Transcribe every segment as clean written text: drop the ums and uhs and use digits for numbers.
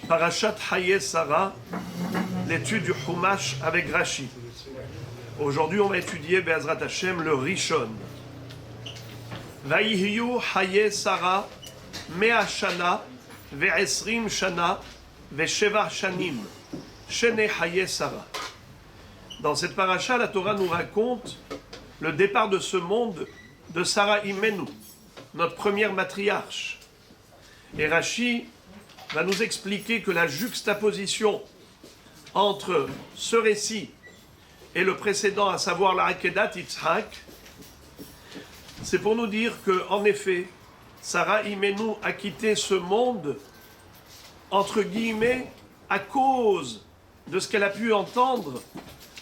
Parashat Haye Sarah, l'étude du Chumash avec Rashi. Aujourd'hui, on va étudier Be'ezrat Hashem le Rishon. Vayihiyu Haye Sarah, Mea Shana, Ve'esrim Shana, Ve'sheva Shanim, Shene Haye Sarah. Dans cette paracha, la Torah nous raconte le départ de ce monde de Sarah Imenu, notre première matriarche. Et Rashi va nous expliquer que la juxtaposition entre ce récit et le précédent, à savoir la Akedat Yitzhak, c'est pour nous dire qu'en effet, Sarah Imenu a quitté ce monde, entre guillemets, à cause de ce qu'elle a pu entendre,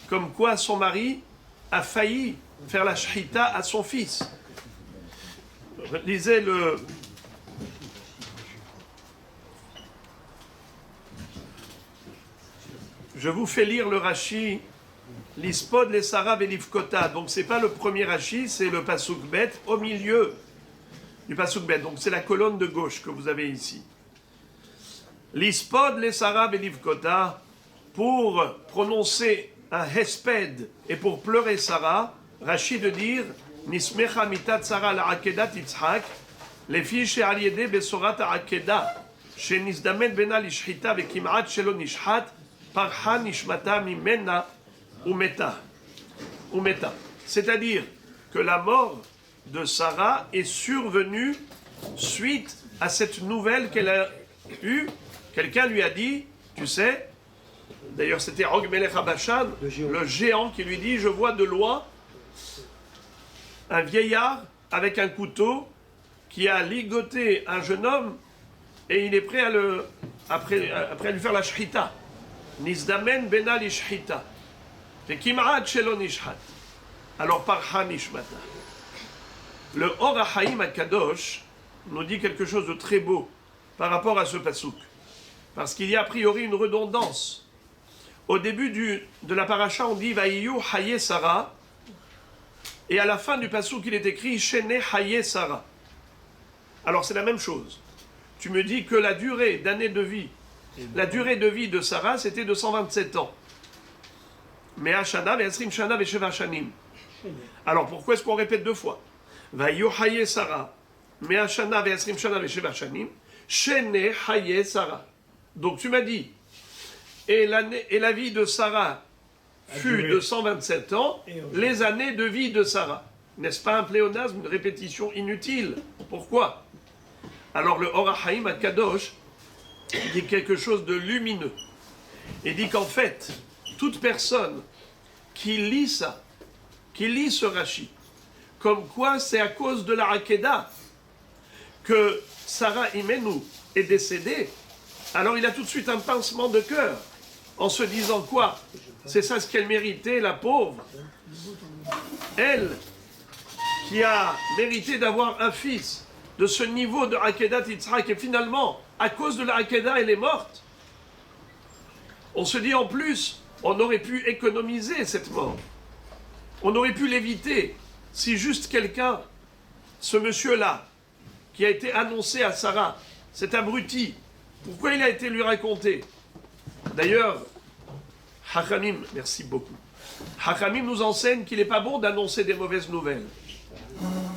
comme quoi son mari a failli faire la shchita à son fils. Lisez le... Je vous fais lire le Rashi, l'Ispod, les Sarah et l'Ivkota. Donc c'est pas le premier Rashi, c'est le Pasuk Bet, au milieu du Pasuk Bet. Donc c'est la colonne de gauche que vous avez ici. L'Ispod, les Sarah et l'Ivkota, pour prononcer un Hesped et pour pleurer Sarah, Rashi de dire Nismecha mitat Sarah la Akedat Yitzhak, les filles chez Aliede besorat Akedah, chez Nisdamet bena lishchita vekim'at shelo nishhat, parha nishmata mimena umeta. C'est-à-dire que la mort de Sarah est survenue suite à cette nouvelle qu'elle a eue. Quelqu'un lui a dit, tu sais, d'ailleurs c'était Og Melech HaBashan, le géant qui lui dit, je vois de loin un vieillard avec un couteau qui a ligoté un jeune homme et il est prêt à lui faire la shchita. Nizdamen bena li shchita. Vekim'at shelo nishhat. Alors parha nishmata. Le Or HaChaim HaKadosh nous dit quelque chose de très beau par rapport à ce pasouk. Parce qu'il y a a priori une redondance. Au début de la paracha, on dit Vayiyu Haye Sarah. Et à la fin du pasouk, il est écrit Shene Haye Sarah. Alors c'est la même chose. Tu me dis que la durée d'années de vie, la durée de vie de Sarah, c'était de 127 ans. Mea Shana, Ve'esrim Shana, Ve'sheva Shanim. Alors pourquoi est-ce qu'on répète deux fois? Vayiyu Haye Sarah, Mea Shana, Ve'esrim Shana, Ve'sheva Shanim, Shene Haye Sarah. Donc tu m'as dit, et la vie de Sarah fut de 127 ans, les années de vie de Sarah. N'est-ce pas un pléonasme, une répétition inutile? Pourquoi? Alors le Or HaChaim HaKadosh dit quelque chose de lumineux. Il dit qu'en fait, toute personne qui lit ça, qui lit ce Rashi, comme quoi c'est à cause de la Akedah que Sarah Imenu est décédée, alors il a tout de suite un pincement de cœur, en se disant quoi? C'est ça ce qu'elle méritait, la pauvre. Elle, qui a mérité d'avoir un fils de ce niveau de Akedat Yitzhak, et finalement, à cause de la Akedah, elle est morte. On se dit en plus, on aurait pu économiser cette mort. On aurait pu l'éviter si juste quelqu'un, ce monsieur-là, qui a été annoncé à Sarah, cet abruti, pourquoi il a été lui raconté? D'ailleurs, Hachamim, merci beaucoup. Hachamim nous enseigne qu'il n'est pas bon d'annoncer des mauvaises nouvelles.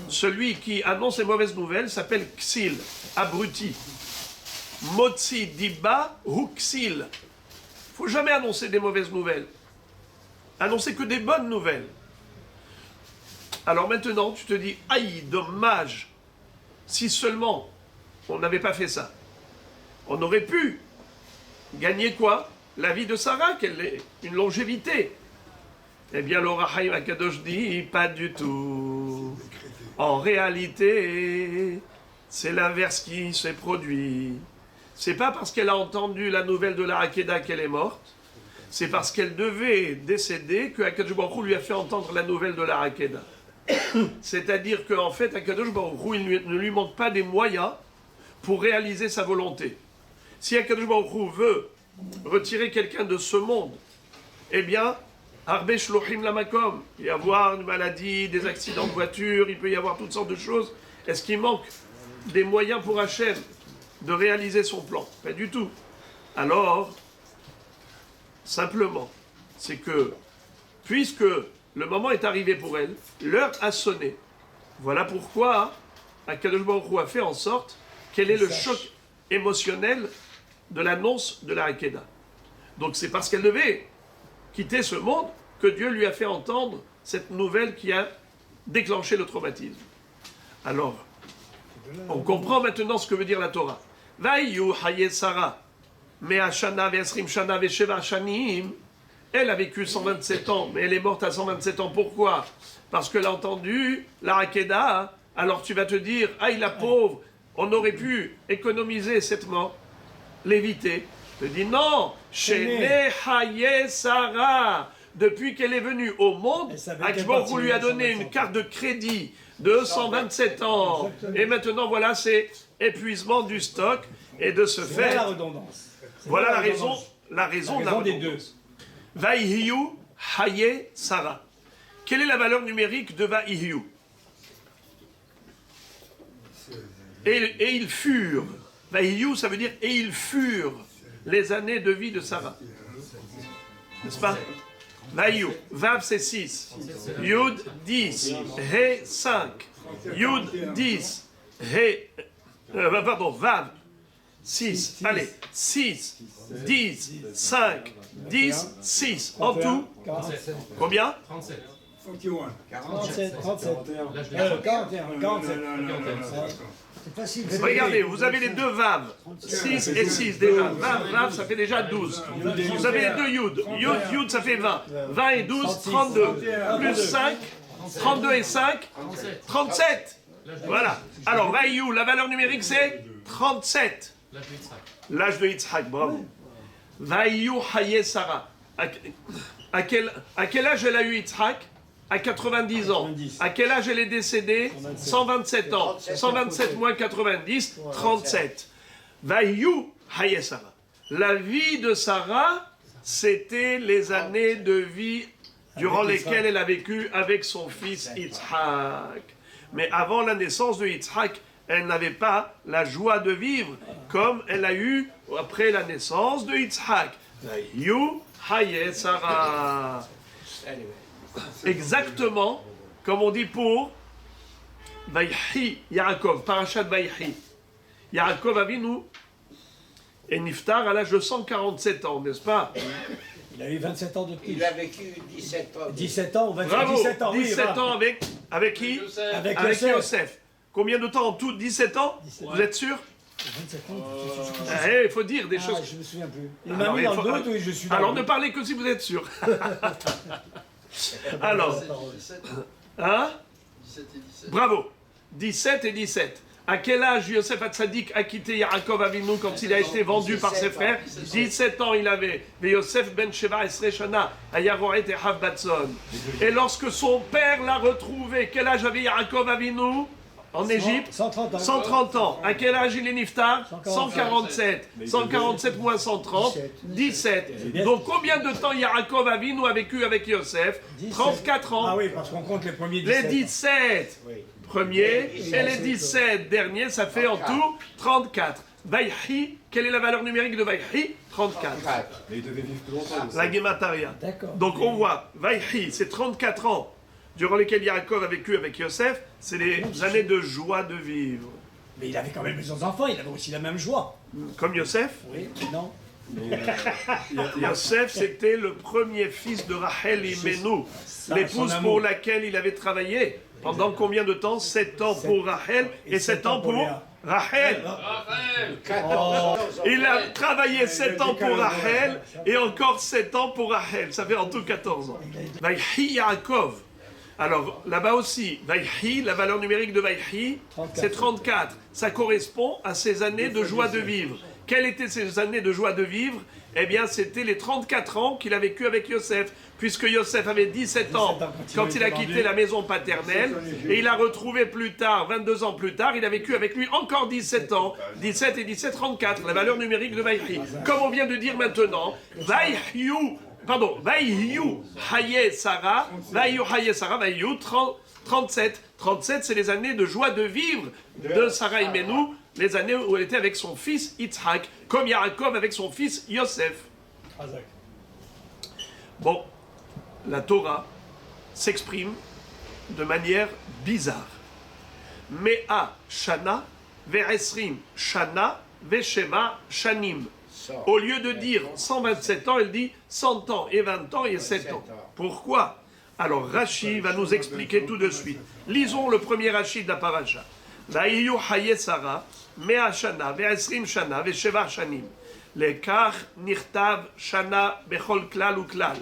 Celui qui annonce les mauvaises nouvelles s'appelle Ksil, abruti. Motzi diba hu Ksil. Il ne faut jamais annoncer des mauvaises nouvelles. Annoncer que des bonnes nouvelles. Alors maintenant, tu te dis, aïe, dommage, si seulement on n'avait pas fait ça. On aurait pu gagner quoi? La vie de Sarah, qu'elle ait une longévité. Eh bien, l'Or HaChaim HaKadosh dit, pas du tout. En réalité, c'est l'inverse qui s'est produit. C'est pas parce qu'elle a entendu la nouvelle de la Akedah qu'elle est morte, c'est parce qu'elle devait décéder que HaKadosh Baruch Hu lui a fait entendre la nouvelle de la Akedah. C'est-à-dire qu'en fait, HaKadosh Baruch Hu, il ne lui manque pas des moyens pour réaliser sa volonté. Si HaKadosh Baruch Hu veut retirer quelqu'un de ce monde, eh bien, Harbe Shlohim Lamakom, il peut y avoir une maladie, des accidents de voiture, il peut y avoir toutes sortes de choses. Est-ce qu'il manque des moyens pour Hachem de réaliser son plan? Pas du tout. Alors, simplement, c'est que, puisque le moment est arrivé pour elle, l'heure a sonné. Voilà pourquoi Akadosh Baruch Hu a fait en sorte quel est le choc émotionnel de l'annonce de la Hakeda. Donc c'est parce qu'elle devait quitter ce monde que Dieu lui a fait entendre cette nouvelle qui a déclenché le traumatisme. Alors, on comprend maintenant ce que veut dire la Torah. Vaïyu haye Sarah, mea shana ve'esrim shana ve'sheva shanim. Elle a vécu 127 ans, mais elle est morte à 127 ans. Pourquoi? Parce qu'elle a entendu la Hakeda. Alors tu vas te dire, aïe la pauvre, on aurait pu économiser cette mort, l'éviter. Je dis non, Shene haye Sarah. Depuis qu'elle est venue au monde, Akbar lui a donné une carte de crédit de 127 ans. Et maintenant, voilà, c'est épuisement du stock. Et de ce fait, la redondance. Voilà la raison de la des redondance. Vaïhiyu haye Sarah. Quelle est la valeur numérique de Vaïhiyu? Et ils furent. Vaïhiyu, ça veut dire et ils furent les années de vie de Sarah. N'est-ce pas? Vaïhiyu. Vav c'est 6. Yud 10. He 5. Yud 10. He. Pardon, Vav 6. Allez. 6, 10, 5, 10, 6. En tout, combien? 37. 37, 37. 41. C'est facile. Regardez, vous avez les deux Vav. 6 et 6 déjà. Vav, ça fait déjà 12. Vous avez les deux Yud. Yud, ça fait 20. 20 et 12, 32. Plus 5, 32 et 5, 37. Voilà. Alors, Vaïou, la valeur numérique, c'est 37. L'âge de Yitzhak, bravo. Vaïou Haye Sarah. À quel âge elle a eu Yitzhak? À 90 ans. À quel âge elle est décédée? 127 ans. 127 moins 90, 37. Vaïou Haye Sarah. La vie de Sarah, c'était les années de vie durant lesquelles elle a vécu avec son fils Yitzhak. Mais avant la naissance de Yitzhak, elle n'avait pas la joie de vivre comme elle a eu après la naissance de Yitzhak. Vaïou Haye Sarah. Exactement comme on dit pour Vaïhi Yaakov, Parashat Vaïhi. Yaakov Avinu est niftar à l'âge de 147 ans, n'est-ce pas? Il a eu 27 ans de plus. Il a vécu 17 ans. 17 ans ou 27 Bravo, 17 ans. 17 oui, ans avec qui? Avec Avec Yosef. Yosef. Combien de temps en tout? 17 ans? Vous êtes sûr? 27 ans. Il faut dire des Ah, choses. je me souviens plus. Il Alors, m'a mis il dans faut- le doute, oui, je suis Alors dans ne le parlez que si vous êtes sûr. Alors, 17 hein? et 17. Bravo. 17 et 17. À quel âge Yosef Hatzadik a quitté Yaakov Avinu quand il a été vendu par ses frères? 17 ans il avait. Mais Yosef ben Sheva Esre Shana à Yaroet et Hav Batson. Et lorsque son père l'a retrouvé, quel âge avait Yaakov Avinu en Égypte? 130 ans. 130 ans. À quel âge il est niftar? 147. 147. 147 moins 130, 17. Donc combien de temps Yaakov Avinu a vécu avec Yosef? 34 ans. Ah oui, parce qu'on compte les premiers Les 17. 17 Oui. premiers et les 17 derniers, ça fait en tout 34. Vaïhi, quelle est la valeur numérique de Vaïhi? 34. Mais il devait vivre plus longtemps. La Gemataria. D'accord. Donc on voit, Vaïhi, c'est 34 ans durant lesquels Yaakov a vécu avec Yosef, c'est les années de joie de vivre. Mais il avait quand même les enfants, il avait aussi la même joie. Comme Yosef, Oui, non. Yosef c'était le premier fils de Rachel Imenu, Ça, l'épouse son amour. pour laquelle il avait travaillé. Pendant combien de temps? 7 ans pour Rachel et 7 ans pour Léa. Rachel. Il a travaillé 7 ans pour Rachel et encore 7 ans pour Rachel. Ça fait en tout 14 ans. Vaïhi Yaakov. Alors là-bas aussi, Vaïhi, la valeur numérique de Vaïhi, 34. c'est 34. Ça correspond à ces années de joie de vivre. Quelles étaient ces années de joie de vivre? Eh bien, c'était les 34 ans qu'il a vécu avec Yosef, puisque Yosef avait 17 ans quand il a quitté la maison paternelle, et il a retrouvé plus tard, 22 ans plus tard, il a vécu avec lui encore 17 ans, 17 et 17, 34, la valeur numérique de Vaïhi. Comme on vient de dire maintenant, Vaïhiu, Haye Sarah, Vaïhiu Haye Sarah, Vaïhiu 37. 37, c'est les années de joie de vivre de Sarah Imenu, les années où elle était avec son fils Yitzhak, comme Yaakov avec son fils Yosef. Bon, la Torah s'exprime de manière bizarre. Mea Shana ve'esrim Shana ve'sheva Shanim. Au lieu de dire 127 ans, elle dit 100 ans et 20 ans et 7 ans. Pourquoi? Alors Rashi va nous expliquer tout de suite. Lisons le premier Rashi de la paracha. Vayiyu haye Sarah, mea shana, ve'esrim shana, ve'sheva shanim. Lekach nirtav shana bechol klal u klal.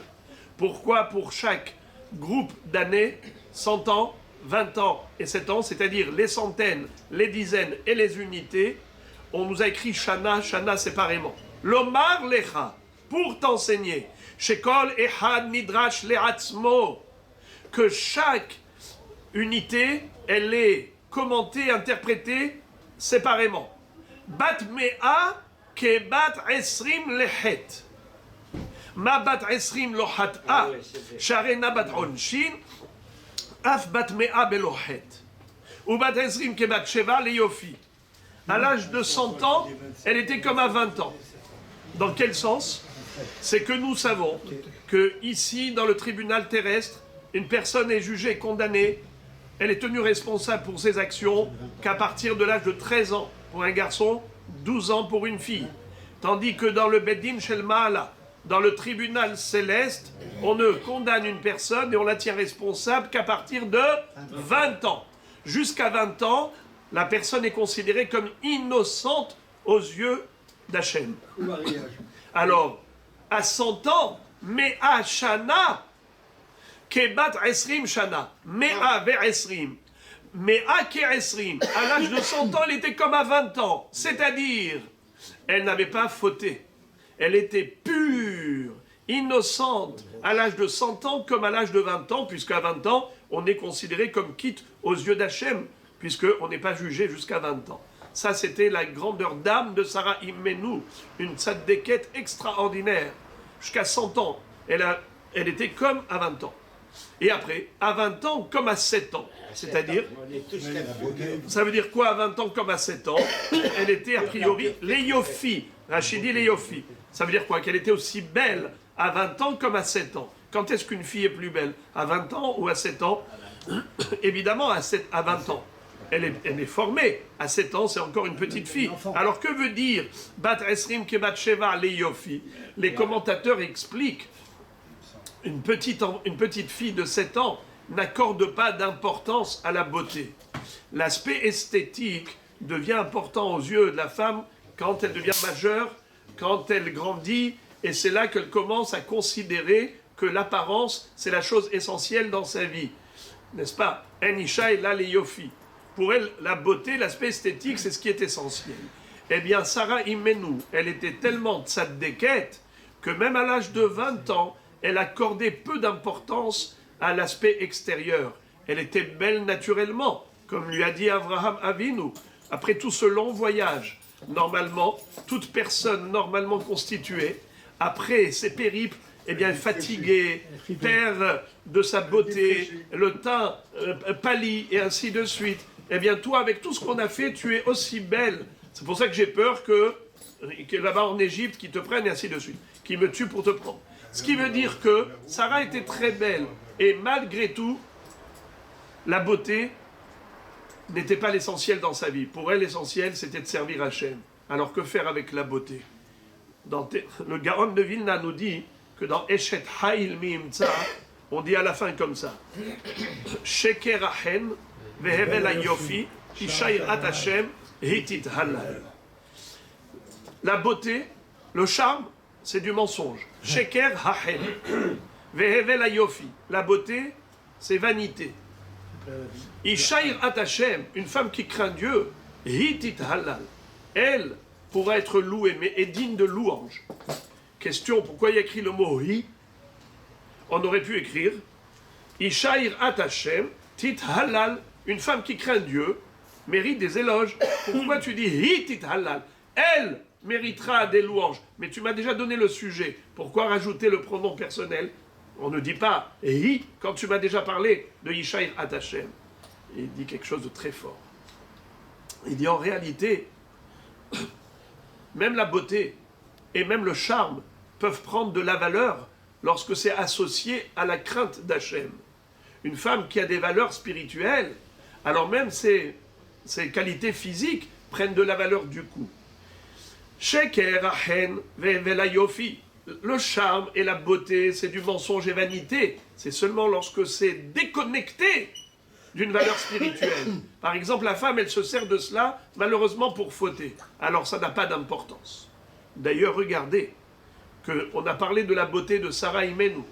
Pourquoi pour chaque groupe d'années, 100 ans, 20 ans et 7 ans, c'est-à-dire les centaines, les dizaines et les unités, on nous a écrit shana, shana séparément. Lomar lecha, pour t'enseigner, shekol ehad nidrash le'atzmo, que chaque unité, elle est commentée, interprétée séparément. Bat mea ke bat esrim lehet. Ma bat esrim lohat a, sharena bat onshin, af bat mea belohet. Ou bat esrim ke bat sheva le yofi. À l'âge de 100 ans, elle était comme à 20 ans. Dans quel sens? C'est que nous savons que ici, dans le tribunal terrestre, une personne est jugée et condamnée, elle est tenue responsable pour ses actions qu'à partir de l'âge de 13 ans pour un garçon, 12 ans pour une fille. Tandis que dans le Beddin Shel Ma'ala, dans le tribunal céleste, on ne condamne une personne et on la tient responsable qu'à partir de 20 ans. Jusqu'à 20 ans, la personne est considérée comme innocente aux yeux d'Hachem. Alors, à 100 ans, Mea Shana, Kebat Esrim Shana, Mea Ve'esrim, Mea Ke'esrim. À l'âge de 100 ans, elle était comme à 20 ans. C'est-à-dire, elle n'avait pas fauté. Elle était pure, innocente, à l'âge de 100 ans comme à l'âge de 20 ans, puisqu'à 20 ans, on est considéré comme quitte aux yeux d'Hachem, puisqu'on n'est pas jugé jusqu'à 20 ans. Ça, c'était la grandeur d'âme de Sarah Imenou, une tzadékette extraordinaire. Jusqu'à 100 ans, elle était comme à 20 ans. Et après, à 20 ans, comme à 7 ans. C'est-à-dire, ça veut dire quoi à 20 ans comme à 7 ans? Elle était a priori Léofi. Rachidi Léofi. Ça veut dire quoi? Qu'elle était aussi belle à 20 ans comme à 7 ans. Quand est-ce qu'une fille est plus belle? À 20 ans ou à 7 ans? Évidemment, à 20 ans. Elle est formée. À 7 ans, c'est encore une petite fille. Alors, que veut dire Bat Esrim Kebat Sheva Léofi? Les commentateurs expliquent une petite fille de 7 ans n'accorde pas d'importance à la beauté. L'aspect esthétique devient important aux yeux de la femme quand elle devient majeure, quand elle grandit, et c'est là qu'elle commence à considérer que l'apparence, c'est la chose essentielle dans sa vie. N'est-ce pas? En Isha et là les yofi. Pour elle, la beauté, l'aspect esthétique, c'est ce qui est essentiel. Eh bien, Sarah Imenou, elle était tellement tzadékette que même à l'âge de 20 ans, elle accordait peu d'importance à l'aspect extérieur. Elle était belle naturellement, comme lui a dit Avraham Avinu. Après tout ce long voyage, normalement, toute personne normalement constituée, après ses périples, eh bien, fatiguée, perd de sa beauté, le teint pâlit, et ainsi de suite. Eh bien, toi, avec tout ce qu'on a fait, tu es aussi belle. C'est pour ça que j'ai peur que là-bas en Égypte, qu'ils te prennent, et ainsi de suite, qu'ils me tuent pour te prendre. Ce qui veut dire que Sarah était très belle, et malgré tout, la beauté n'était pas l'essentiel dans sa vie. Pour elle, l'essentiel, c'était de servir Hachem. Alors, que faire avec la beauté? Le Gaon de Vilna nous dit que dans Eshet Ha'il Mi'imtza, on dit à la fin comme ça: Sheker Achen, Vehevel Ayofi, Ishair At Hashem, Hitit Halal. La beauté, le charme, c'est du mensonge. Sheker Hachen, Vehevel Ayofi. La beauté, c'est vanité. Ishair At Hashem, une femme qui craint Dieu, Hitit Halal. Elle pourra être louée, mais est digne de louange. Question, pourquoi il y a écrit le mot hi? On aurait pu écrire Ishair At Hashem, Tit Halal. Une femme qui craint Dieu mérite des éloges. Pourquoi tu dis hi tit halal? Elle méritera des louanges. Mais tu m'as déjà donné le sujet. Pourquoi rajouter le pronom personnel? On ne dit pas hi quand tu m'as déjà parlé de Ishair At Hashem. Il dit quelque chose de très fort. Il dit en réalité, même la beauté et même le charme peuvent prendre de la valeur lorsque c'est associé à la crainte d'Hachem. Une femme qui a des valeurs spirituelles, alors même ses qualités physiques prennent de la valeur du coup. Sheker, achen, velayofi. Le charme et la beauté, c'est du mensonge et vanité. C'est seulement lorsque c'est déconnecté d'une valeur spirituelle. Par exemple, la femme, elle se sert de cela, malheureusement, pour fauter. Alors, ça n'a pas d'importance. D'ailleurs, regardez, qu'on a parlé de la beauté de Sarah Imenu,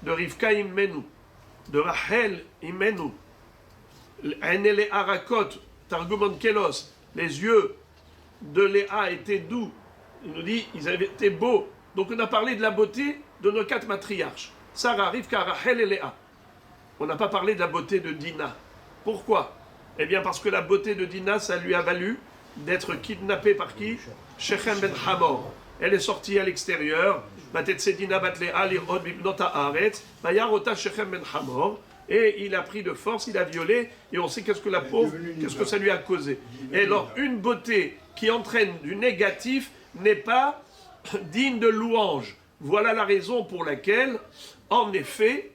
de Rivka Imenu, de Rachel Imenu, Enele Arakot, Targumon Kelos, les yeux de Léa étaient doux. Il nous dit, ils avaient été beaux. Donc on a parlé de la beauté de nos 4 matriarches. Sarah, Rivka, Rachel et Léa. On n'a pas parlé de la beauté de Dina. Pourquoi? Eh bien parce que la beauté de Dina, ça lui a valu d'être kidnappée par qui? Shechem ben Hamor. Elle est sortie à l'extérieur. Batetsedina bat Léa li'od bibnota haaretz. Vayarota Shechem ben Hamor. Et il a pris de force, il a violé. Et on sait qu'est-ce que la pauvre, qu'est-ce que ça lui a causé. Et alors une beauté qui entraîne du négatif n'est pas digne de louange. Voilà la raison pour laquelle, en effet,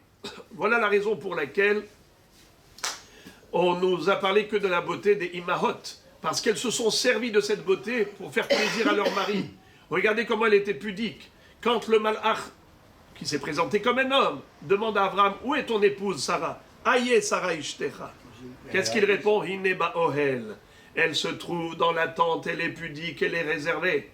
voilà la raison pour laquelle on nous a parlé que de la beauté des imahot, parce qu'elles se sont servies de cette beauté pour faire plaisir à leur mari. Regardez comment elle était pudique. Quand le malach, qui s'est présenté comme un homme, demande à Abraham, où est ton épouse Sarah? Aïe Sarah Ishtecha. Qu'est-ce qu'il répond? Hineba ohel. Elle se trouve dans la tente, elle est pudique, elle est réservée.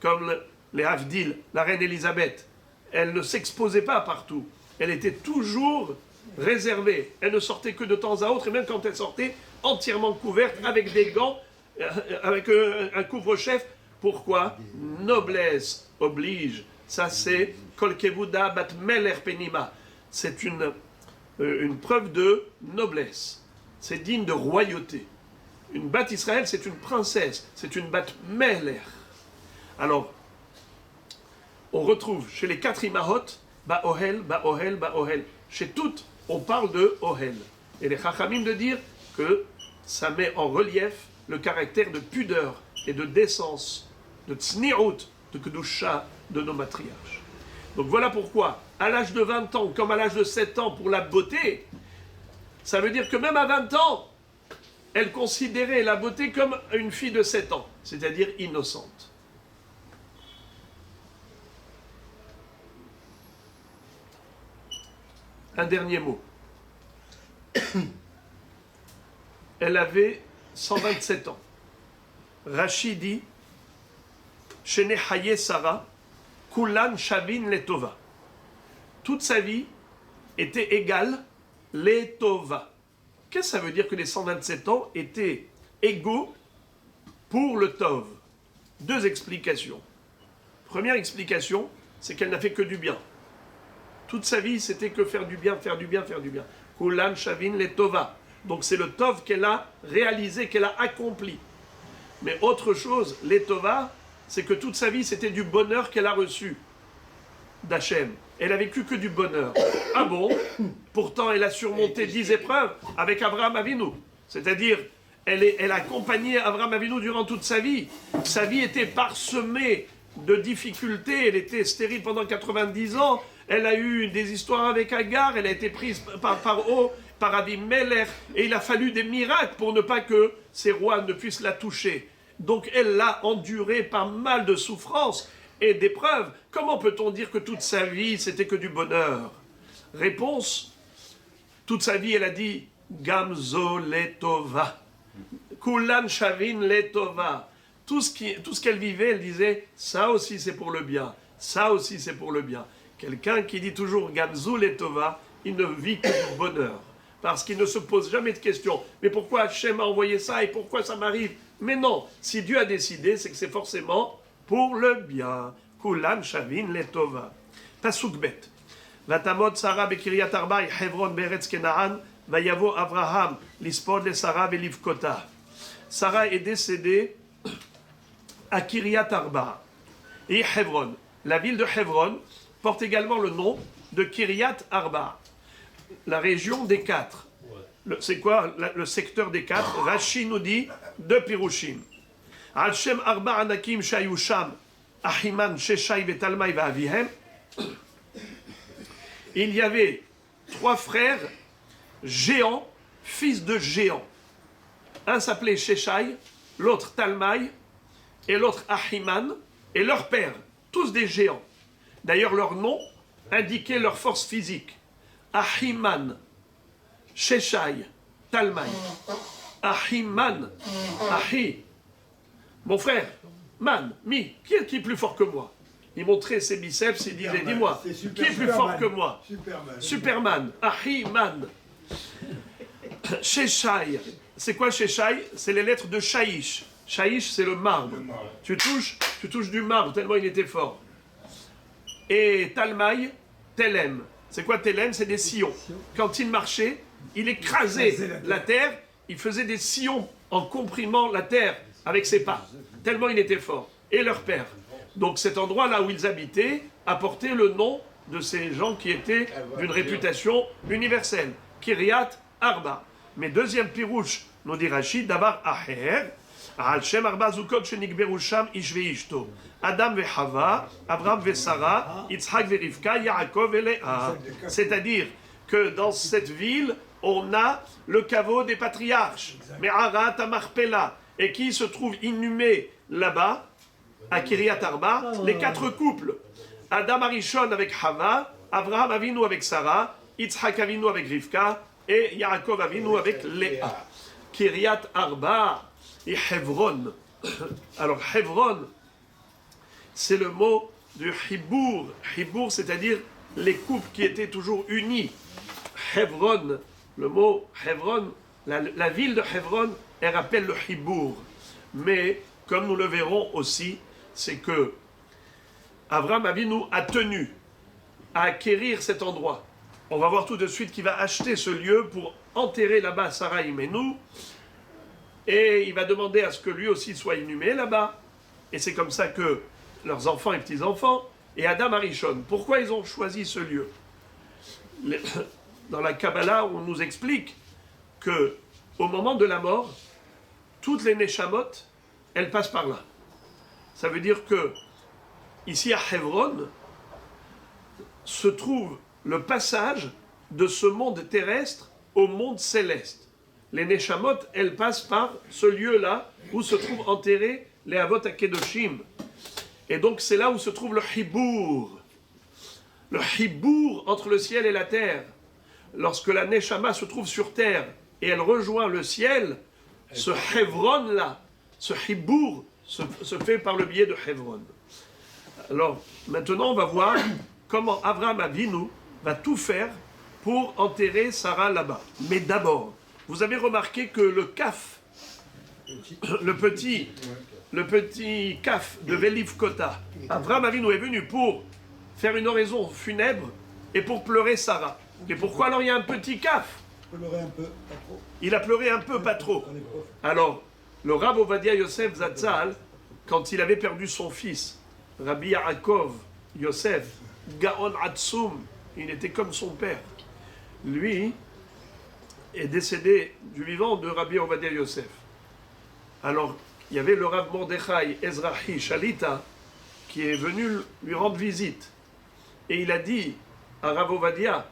Comme les Havdil, la reine Élisabeth. Elle ne s'exposait pas partout. Elle était toujours réservée. Elle ne sortait que de temps à autre, et même quand elle sortait, entièrement couverte, avec des gants, avec un couvre-chef. Pourquoi? Noblesse oblige. Ça, c'est Kol Kevuda Bat Meler Penima. C'est une preuve de noblesse. C'est digne de royauté. Une Bat Israël, c'est une princesse. C'est une Bat Meler. Alors, on retrouve chez les 4 imahot, Ba'ohel, Ba'ohel, Ba'ohel. Chez toutes, on parle de Ohel. Et les Chachamim de dire que ça met en relief le caractère de pudeur et de décence, de tzni'ut, de kedusha de nos matriarches. Donc voilà pourquoi, à l'âge de 20 ans, comme à l'âge de 7 ans pour la beauté, ça veut dire que même à 20 ans, elle considérait la beauté comme une fille de 7 ans, c'est-à-dire innocente. Un dernier mot. Elle avait 127 ans. Rashi dit Shene Haye Sarah, Kulan Shavin Letova. Toute sa vie était égale Letova. Qu'est-ce que ça veut dire que les 127 ans étaient égaux pour le Tov? 2 explications. Première explication, c'est qu'elle n'a fait que du bien. Toute sa vie, c'était que faire du bien, faire du bien, faire du bien. Kulan Shavin Letova. Donc c'est le Tov qu'elle a réalisé, qu'elle a accompli. Mais autre chose, Letova, c'est que toute sa vie, c'était du bonheur qu'elle a reçu d'Hachem. Elle a vécu que du bonheur. Ah bon? Pourtant, elle a surmonté 10 épreuves avec Abraham Avinu. C'est-à-dire, elle a accompagné Abraham Avinu durant toute sa vie. Sa vie était parsemée de difficultés. Elle était stérile pendant 90 ans. Elle a eu des histoires avec Agar. Elle a été prise par Abimelech. Et il a fallu des miracles pour ne pas que ces rois ne puissent la toucher. Donc elle l'a enduré pas mal de souffrances et d'épreuves. Comment peut-on dire que toute sa vie, c'était que du bonheur? Réponse, toute sa vie, elle a dit « Gamzo letova ». « Kulan shavin letova ». Tout ce qu'elle vivait, elle disait « ça aussi c'est pour le bien, ça aussi c'est pour le bien ». Quelqu'un qui dit toujours « Gamzo letova », il ne vit que du bonheur. Parce qu'il ne se pose jamais de questions. Mais pourquoi Hachem a envoyé ça et pourquoi ça m'arrive? Mais non, si Dieu a décidé, c'est que c'est forcément pour le bien. Kulan shavin letova. Pasuk bet. Vatamot Sarah bekiryat arba Hebron beretz Kenaan vayavo Avraham lispod le Sarah velivkota. Sarah est décédée à Kiryat Arba et Hebron. La ville de Hebron porte également le nom de Kiryat Arba. La région des 4. C'est quoi le secteur des 4? Rashi nous dit 2 Pirushim. על שם 4 ענקים שהיו שם, אחימן, ששי וטלמי ואביהם. Il y avait 3 frères géants, fils de géants. Un s'appelait Sheshai, l'autre Talmai, et l'autre Ahiman, et leur père, tous des géants. D'ailleurs, leur nom indiquait leur force physique. Ahiman, Sheshai, Talmai. Ahiman, Ahi, mon frère, Man, Mi, qui est plus fort que moi? Il montrait ses biceps, il disait, dis-moi, qui est plus fort que moi? Superman, Ahiman. Sheshai, c'est quoi Sheshai? C'est les lettres de Shaïch. Shaïch, c'est le marbre. Tu touches du marbre, tellement il était fort. Et Talmai, Telem. C'est quoi Telem? C'est des sillons. Quand il marchait, il écrasait la terre, il faisait des sillons en comprimant la terre avec ses pas. Tellement il était fort. Et leur père. Donc cet endroit là où ils habitaient a porté le nom de ces gens qui étaient d'une réputation universelle. Kiryat Arba. Mais deuxième pirouche, nous dit Rachid, d'abord Aher, al Shem Arba Zukot Shenikberu Sham Ish ve'ishto. Adam ve'Hava, Abraham ve'Sara, Yitzhak ve'Rivka, Yaakov ve'Léa. C'est-à-dire que dans cette ville, on a le caveau des patriarches, Me'arat Amarpela, et qui se trouve inhumé là-bas, à Kiryat Arba, les 4 couples. Adam Arishon avec Hava, Abraham Avinu avec Sarah, Yitzhak Avinu avec Rivka, et Yaakov Avinu avec Léa. Kiryat Arba et Hebron. Alors Hebron, c'est le mot du Hibour. Hibour, c'est-à-dire les couples qui étaient toujours unis. Hebron, le mot Hebron, la ville de Hebron, elle rappelle le Hibour. Mais, comme nous le verrons aussi, c'est que Abraham Avinu a tenu à acquérir cet endroit. On va voir tout de suite qu'il va acheter ce lieu pour enterrer là-bas Sarah Imenu. Et il va demander à ce que lui aussi soit inhumé là-bas. Et c'est comme ça que leurs enfants et petits-enfants, et Adam Arishon, pourquoi ils ont choisi ce lieu? Dans la Kabbalah, on nous explique que au moment de la mort, toutes les Neshamot, elles passent par là. Ça veut dire que, ici à Hebron, se trouve le passage de ce monde terrestre au monde céleste. Les Neshamot, elles passent par ce lieu-là où se trouvent enterrés les Avot HaKedoshim. Et donc c'est là où se trouve le Hibour. Le Hibour entre le ciel et la terre. Lorsque la Neshama se trouve sur terre et elle rejoint le ciel, ce Hebron-là, ce Hibour, se fait par le biais de Hebron. Alors, maintenant, on va voir comment Abraham Avinu va tout faire pour enterrer Sarah là-bas. Mais d'abord, vous avez remarqué que le kaf, le petit kaf de Velivkota, Abraham Avinu est venu pour faire une oraison funèbre et pour pleurer Sarah. Et pourquoi alors il y a un petit kaf? Il a pleuré un peu, pas trop. Alors, le Rav Ovadia Yosef Zatzal, quand il avait perdu son fils, Rabbi Yaakov Yosef, Gaon Atsum, il était comme son père. Lui est décédé du vivant de Rabbi Ovadia Yosef. Alors, il y avait le Rav Mordechai Ezrahi Shalita qui est venu lui rendre visite. Et il a dit à Rav Ovadia,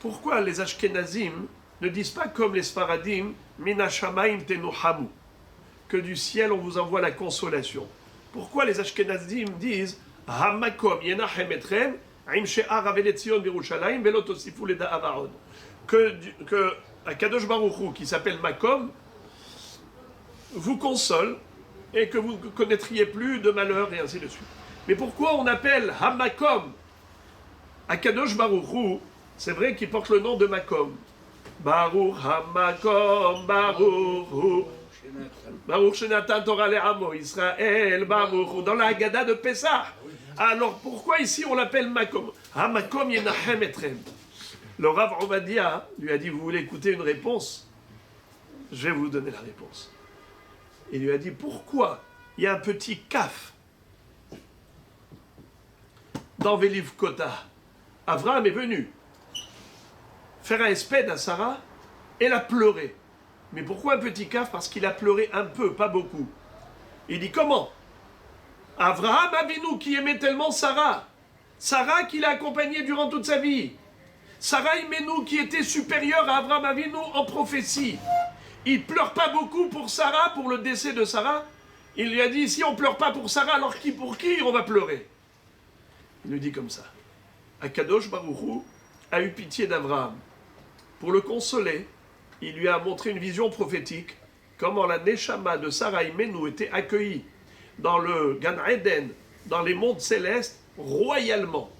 pourquoi les Ashkenazim ne disent pas comme les Sfaradim, Mina Shamaim Tenuhamu, que du ciel on vous envoie la consolation? Pourquoi les Ashkenazim disent Hamakom Yenachem Etrem, Aim She'ar Aveletzion Birushalayim, Velot Osifu Leda Avaron, que Akadosh Baruch Hu, qui s'appelle Makom, vous console et que vous ne connaîtriez plus de malheur et ainsi de suite. Mais pourquoi on appelle Hamakom Akadosh Baruch Hu? C'est vrai qu'il porte le nom de Makom. Baruch Hamakom Baruch Hu. Baruch Shenatan Torah Le'amo Israël Baruch Hu. Dans la Haggadah de Pessah. Alors pourquoi ici on l'appelle Makom? Hamakom Yenachem Etrem. Le Rav Ovadia lui a dit, vous voulez écouter une réponse? Je vais vous donner la réponse. Il lui a dit, pourquoi il y a un petit kaf dans Velivkota? Avraham est venu faire un espède à Sarah et l'a pleuré. Mais pourquoi un petit kaf? Parce qu'il a pleuré un peu, pas beaucoup. Il dit comment? Avraham Avinu qui aimait tellement Sarah. Sarah qui l'a accompagné durant toute sa vie. Sarah Imenu qui était supérieure à Avraham Avinu en prophétie. Il pleure pas beaucoup pour Sarah, pour le décès de Sarah. Il lui a dit, si on pleure pas pour Sarah, alors pour qui on va pleurer? Il lui dit comme ça. Akadosh Baruch Hu a eu pitié d'Avraham. Pour le consoler, il lui a montré une vision prophétique, comment la Neshama de Sarah Imenu était accueillie dans le Gan Eden, dans les mondes célestes, royalement.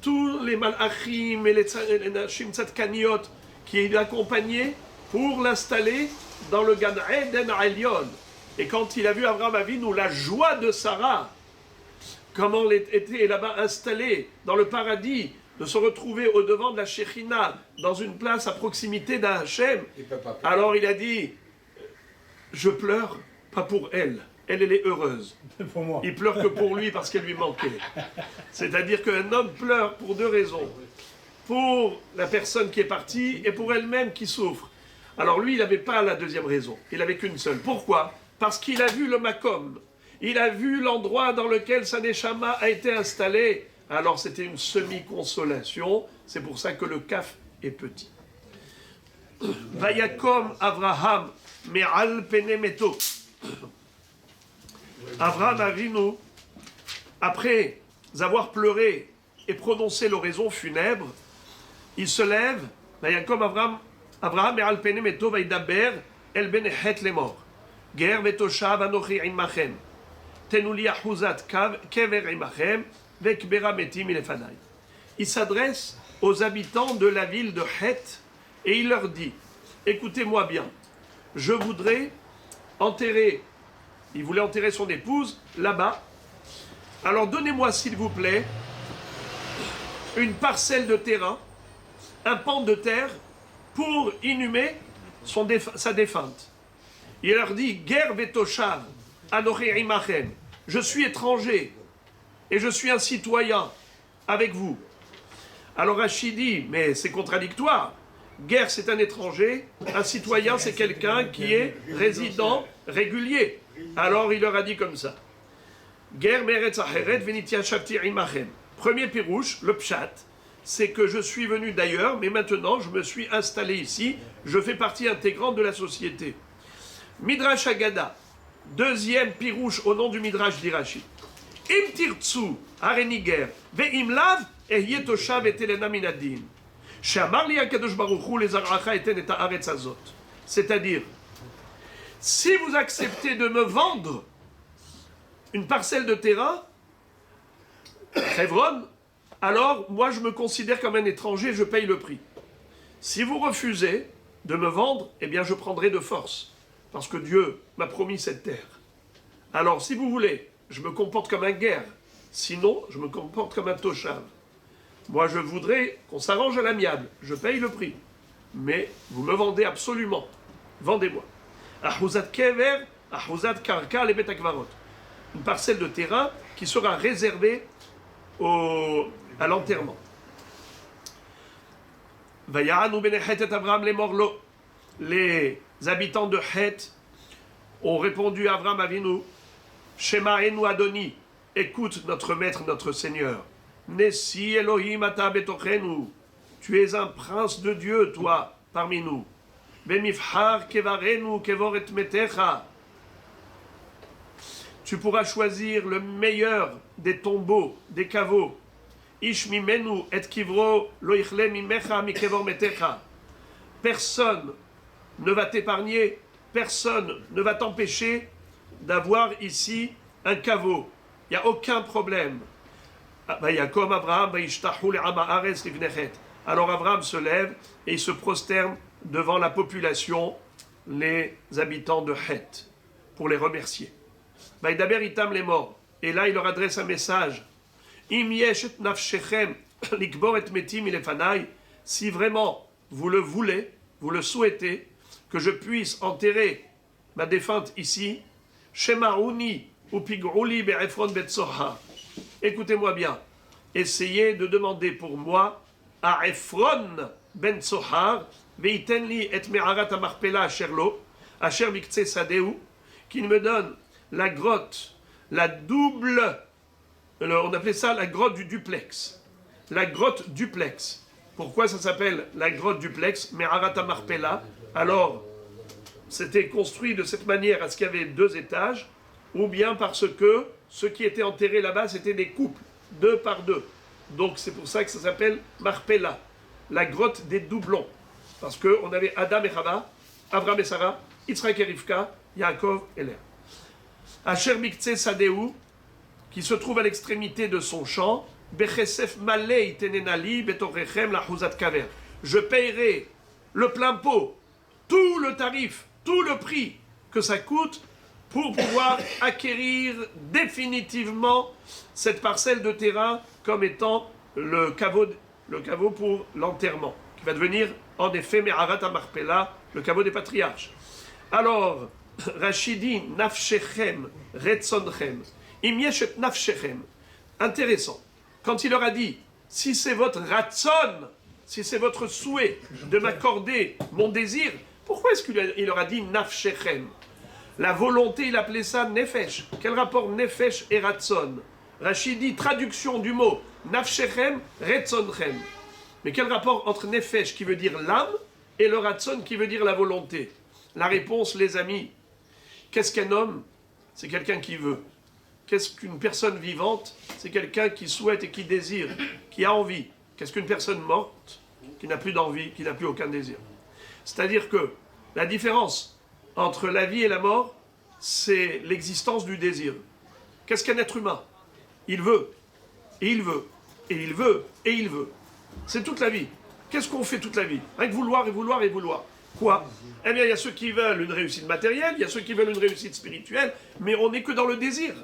Tous les Malachim et les Nashim Tzadkaniot qui l'accompagnaient pour l'installer dans le Gan Eden Elyon. Et quand il a vu Avraham Avinu, la joie de Sarah, comment elle était là-bas installée dans le paradis, de se retrouver au-devant de la Shekhinah, dans une place à proximité d'un Hachem, alors il a dit, je pleure, pas pour elle. Elle est heureuse. Pour moi. Il pleure que pour lui parce qu'elle lui manquait. C'est-à-dire qu'un homme pleure pour deux raisons. Pour la personne qui est partie et pour elle-même qui souffre. Alors lui, il n'avait pas la deuxième raison. Il n'avait qu'une seule. Pourquoi? Parce qu'il a vu le Makom. Il a vu l'endroit dans lequel sa Neshama a été installée. Alors c'était une semi-consolation. C'est pour ça que le kaf est petit. Vayakom Avraham me'al pene meto. Avraham Avinu, après avoir pleuré et prononcé l'oraison funèbre, il se lève, comme Avraham et Alpene Meto Vaidaber, El Benehet les morts. Ger Vetoshav Anochi Imachem. Tenuli Ahuzat Kever Imachem, Vekbera Metim Ilefanai. Il s'adresse aux habitants de la ville de Het et il leur dit, écoutez-moi bien, je voudrais enterrer. Il voulait enterrer son épouse là-bas. Alors donnez-moi s'il vous plaît une parcelle de terrain, un pan de terre pour inhumer sa défunte. Il leur dit, Ger vetoshav anochi imachem. Je suis étranger et je suis un citoyen avec vous. Alors Rachid dit, mais c'est contradictoire. Ger c'est un étranger, un citoyen c'est quelqu'un qui est résident régulier. Alors il leur a dit comme ça. Ger meretz acheret venitia shavti imachem. Premier pirouche, le pshat, c'est que je suis venu d'ailleurs, mais maintenant je me suis installé ici, je fais partie intégrante de la société. Midrash Agada, deuxième pirouche au nom du Midrash d'Irachi. Im tirtsu areniger ve'im lav ehye toshav etelena minadin. She'amar li HaKadosh Baruch Hu lezar'acha eten et haaretz hazot. C'est-à-dire, si vous acceptez de me vendre une parcelle de terrain, Hebron, alors moi je me considère comme un étranger, je paye le prix. Si vous refusez de me vendre, eh bien je prendrai de force, parce que Dieu m'a promis cette terre. Alors si vous voulez, je me comporte comme un guerre, sinon je me comporte comme un toshav. Moi je voudrais qu'on s'arrange à l'amiable, je paye le prix, mais vous me vendez absolument, vendez-moi. Ahuzat kever, ahuzat karka le bet akvarot. Une parcelle de terrain qui sera réservée à l'enterrement. Vayaranu bene Het et Abraham les morlo. Les habitants de Het ont répondu à Abraham Avinu, Shema enu Adoni, écoute notre maître, notre Seigneur. Nessi Elohim ata betochenu. Tu es un prince de Dieu, toi, parmi nous. Bemifhar kevarenu kevoret metecha. Tu pourras choisir le meilleur des tombeaux, des caveaux. Ish mimenu et kivro lo ichle mimecha mi kevor metecha. Personne ne va t'épargner, personne ne va t'empêcher d'avoir ici un caveau. Il n'y a aucun problème. Alors Abraham se lève et il se prosterne devant la population, les habitants de Het, pour les remercier. Vaïdaber itam les morts. Et là, il leur adresse un message. Im yesh et nafshechem likbor et metim ilefanai. Si vraiment vous le voulez, vous le souhaitez, que je puisse enterrer ma défunte ici, shemaouni ou pigrouli be'efron betzoha. Écoutez-moi bien. Essayez de demander pour moi à Ephron ben Tsohar, veiten li et me'arat amarpela asherlo, asher miktse sadeu, qu'il me donne la grotte, la double, on appelait ça la grotte du duplex. La grotte duplex. Pourquoi ça s'appelle la grotte duplex? Me'arat Marpella. Alors, c'était construit de cette manière à ce qu'il y avait 2 étages, ou bien parce que ceux qui étaient enterrés là-bas, c'était des couples, 2 par 2. Donc c'est pour ça que ça s'appelle Marpella, la grotte des doublons. Parce qu'on avait Adam et Chava, Avraham et Sarah, Yitzhak et Rivka, Yaakov et Léa. Asher Miktseh Sadeu, qui se trouve à l'extrémité de son champ, Bechesef Malei Tenenali Betorechem Lahuzat Kaver. Je paierai le plein pot, tout le tarif, tout le prix que ça coûte pour pouvoir acquérir définitivement cette parcelle de terrain comme étant le caveau pour l'enterrement, qui va devenir en effet Me'arat Marpella, le caveau des patriarches. Alors, Rachidi, Nafshechem, Retzonchem, Im Yeshet Nafshechem. Intéressant. Quand il leur a dit, si c'est votre ratson, si c'est votre souhait de m'accorder mon désir, pourquoi est-ce qu'il leur a dit Nafshechem? La volonté, il appelait ça Nefesh. Quel rapport Nefesh et Ratson? Rachidi, traduction du mot Nafshechem, Retzonchem. Mais quel rapport entre Nefesh qui veut dire l'âme et le Ratson qui veut dire la volonté? La réponse, les amis, qu'est-ce qu'un homme? C'est quelqu'un qui veut. Qu'est-ce qu'une personne vivante? C'est quelqu'un qui souhaite et qui désire, qui a envie. Qu'est-ce qu'une personne morte? Qui n'a plus d'envie, qui n'a plus aucun désir. C'est-à-dire que la différence entre la vie et la mort, c'est l'existence du désir. Qu'est-ce qu'un être humain? Il veut, et il veut, et il veut, et il veut. C'est toute la vie. Qu'est-ce qu'on fait toute la vie? Rien que vouloir et vouloir et vouloir. Quoi? Eh bien, il y a ceux qui veulent une réussite matérielle, il y a ceux qui veulent une réussite spirituelle, mais on n'est que dans le désir.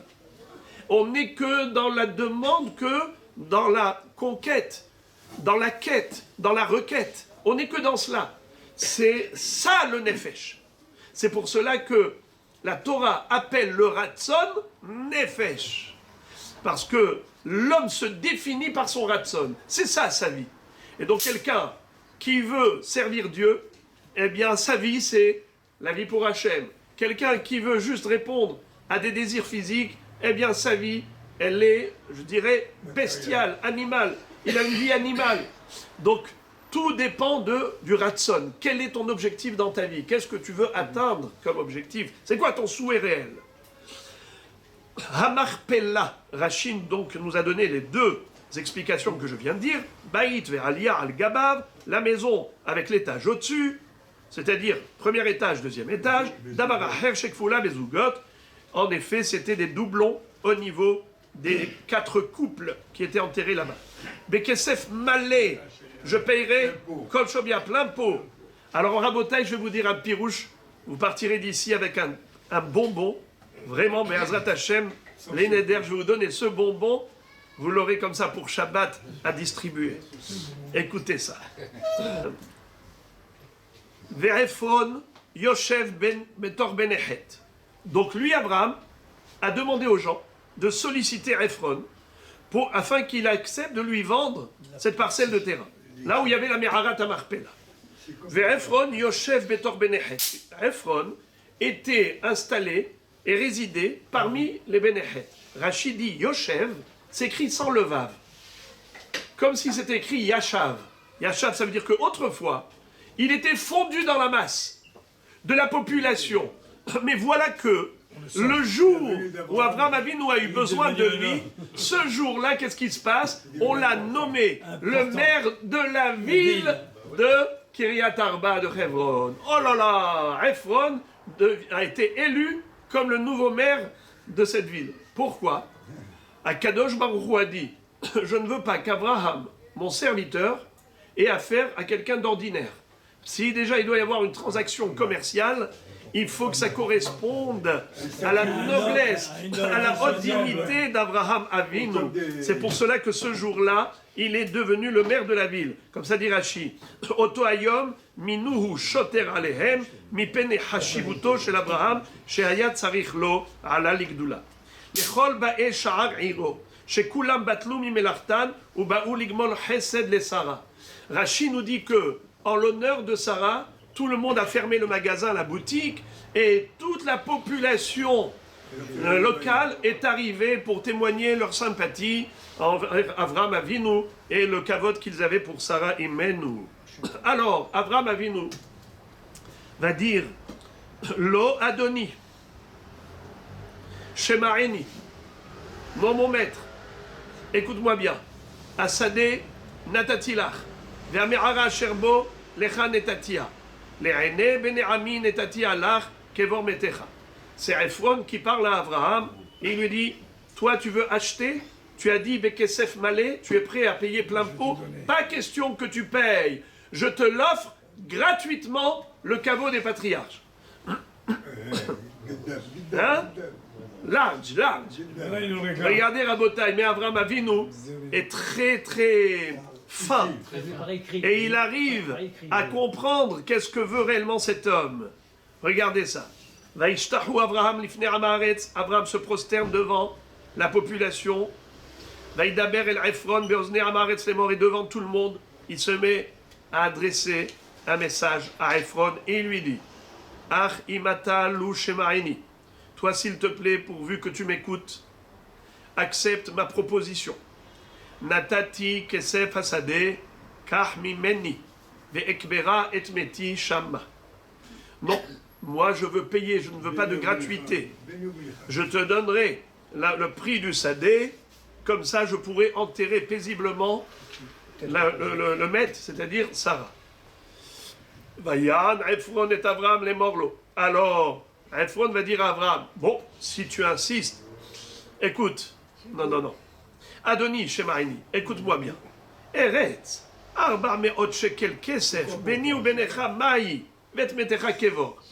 On n'est que dans la demande, que dans la conquête, dans la quête, dans la requête. On n'est que dans cela. C'est ça le nefesh. C'est pour cela que la Torah appelle le ratson nefesh. Parce que l'homme se définit par son ratson. C'est ça sa vie. Et donc quelqu'un qui veut servir Dieu, eh bien sa vie c'est la vie pour Hachem. Quelqu'un qui veut juste répondre à des désirs physiques, eh bien sa vie, elle est, je dirais, bestiale, animale. Il a une vie animale. Donc tout dépend du ratson. Quel est ton objectif dans ta vie? Qu'est-ce que tu veux atteindre comme objectif? C'est quoi ton souhait réel? Hamarpella, Rachid donc nous a donné les 2 explications que je viens de dire. Baït ve'aliyah al-gabav, la maison avec l'étage au-dessus, c'est-à-dire premier étage, deuxième étage. Dabaraher shekfula bezugot. En effet, c'était des doublons au niveau des 4 couples qui étaient enterrés là-bas. Bekesef malé, je payerai kol shobia plein pot. Alors en rabotaille, je vais vous dire un pirouche. Vous partirez d'ici avec un bonbon. Vraiment, mais Hazrat Hashem, les Neder, je vais vous donner ce bonbon. Vous l'aurez comme ça pour Shabbat à distribuer. Écoutez ça. Ve'efron Yoshev Betor Benechet. Donc lui, Abraham, a demandé aux gens de solliciter Ephron afin qu'il accepte de lui vendre cette parcelle de terrain. Là où il y avait la Me'arat Marpella. Ve'efron Yoshev Betor Benechet. Ephron était installé et résidait parmi les Benechet. Rachidi Yoshev s'écrit sans le vav. Comme si c'était écrit Yashav. Yashav, ça veut dire qu'autrefois, il était fondu dans la masse de la population. Mais voilà que le jour où Abraham Avinu a eu besoin de lui, ce jour-là, qu'est-ce qui se passe? On l'a nommé le maire de la ville de Kiryat Arba de Hebron. Oh là là, Ephron a été élu comme le nouveau maire de cette ville. Pourquoi? Akadosh Baruch Hu a dit, je ne veux pas qu'Abraham, mon serviteur, ait affaire à quelqu'un d'ordinaire. Si déjà il doit y avoir une transaction commerciale, il faut que ça corresponde à la noblesse, à la haute dignité d'Abraham Avinu. C'est pour cela que ce jour-là, il est devenu le maire de la ville. Comme ça dit Rashi. Oto ayom minuhu shoter alehem mipene hashivuto shel Abraham shehayat tzarich lo ala ligdula. Lechol ba'e sha'ar iro shekulam batlu mimelachtan uba'u ligmol chesed le Sarah. Rashi nous dit que en l'honneur de Sarah, tout le monde a fermé le magasin, la boutique, et toute la population local est arrivé pour témoigner leur sympathie envers Avraham Avinu et le kavod qu'ils avaient pour Sarah Imenu. Alors, Avraham Avinu va dire Lo Adoni, Shema'eni, non mon maître, écoute-moi bien, Asade Natatilach, Ve'ame'ara Sherbo, Lecha Netatia, Le'ene Bene'ami Netatia Lach, Kevor Metecha. C'est Ephron qui parle à Abraham et il lui dit toi tu veux acheter, tu as dit Bekesef Malé, tu es prêt à payer plein pot, pas question que tu payes, je te l'offre gratuitement le caveau des patriarches. Hein? Large. Regardez Rabotai, mais Avraham Avinu est très très fin et il arrive à comprendre qu'est-ce que veut réellement cet homme. Regardez ça. Vaishtahu Avraham lifnei Amaretz, Avraham se prosterne devant la population. Vaidaber el Ephron beoznei Amaretz les morts, et devant tout le monde, il se met à adresser un message à Ephron et il lui dit Ach imata lu shema'ini, toi s'il te plaît, pourvu que tu m'écoutes, accepte ma proposition. Natati kesef hasade kach mimeni ve'ekbera et meti shamma. Non, moi je veux payer, je ne veux pas de gratuité. Je te donnerai le prix du sadé, comme ça je pourrai enterrer paisiblement le maître, c'est-à-dire Sarah. Vayan, Ephron et Avraham les morlo. Alors, Ephron va dire à Avraham, bon, si tu insistes, écoute, non. Adoni, Shemaini, écoute-moi bien. Eretz, arba me'ot shekel kesef, beni ou benecha maï, vet metecha kevor.